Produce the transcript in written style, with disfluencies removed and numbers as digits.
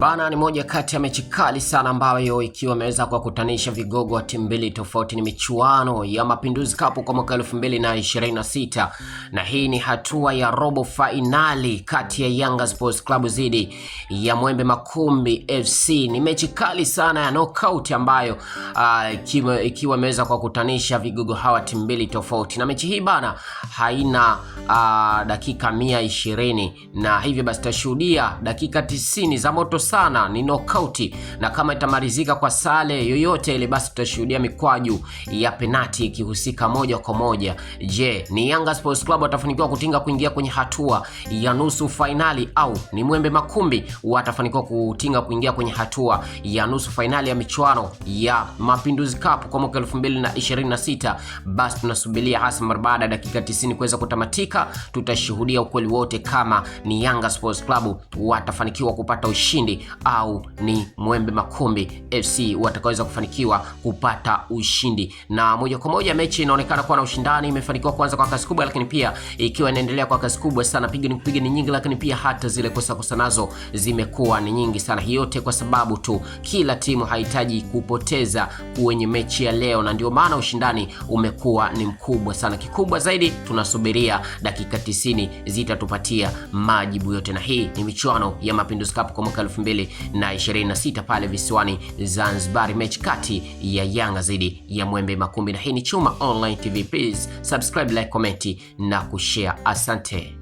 Bana, ni moja kati ya mechi kali sana ambayo ikiwa imeweza kuwakutanisha vigogo wa timu mbili tofauti. Ni michuano ya Mapinduzi Cup kwa mwaka 2026 na hii ni hatua ya robo finali kati ya Yanga Sports Club dhidi ya Mwembe Makumbi FC. Ni mechi kali sana ya knockout ambayo ikiwa imeweza kuwakutanisha vigogo hawa timu mbili tofauti, na mechi hii bana haina dakika 120, na hivyo basi tutashuhudia dakika 90 za moto sana, ni knockout, na kama itamalizika kwa sare yoyote ile basi tutashuhudia mikwaju ya penalti ikihusika moja kwa moja. Je, ni Yanga Sports Club watafanikiwa kutinga kuingia kwenye hatua ya nusu finali, au ni Mwembe Makumbi watafanikiwa kutinga kuingia kwenye hatua ya nusu finali ya michuano ya Mapinduzi Cup kwa mwaka 2026? Basi tunasubiria hasa mara baada ya dakika 90 kuweza kutamatika, tutashuhudia ukweli wote kama ni Yanga Sports Club watafanikiwa kupata ushindi au ni Mwembe Makumbi FC watakaweza kufanikiwa kupata ushindi. Na moja kwa moja mechi inaonekana kuwa na ushindani, imefanikiwa kuanza kwa kasi kubwa, lakini pia ikiwa inaendelea kwa kasi kubwa sana. Piga ni nyingi, lakini pia hata zile kosa nazo zimekuwa ni nyingi sana. Hiyo yote kwa sababu tu kila timu haihitaji kupoteza kwenye mechi ya leo, na ndio maana ushindani umekuwa ni mkubwa sana. Kikubwa zaidi tunasubiria dakika 90 zitatupatia majibu yote, na hii ni michuano ya Mapinduzi Cup kwa mwaka 2026 pale visiwani Zanzibar, mechi kati ya Yanga dhidi ya Mwembe Makumbi. Na hii ni Chuma Online TV. Please subscribe, like, comment na kushare. Asante.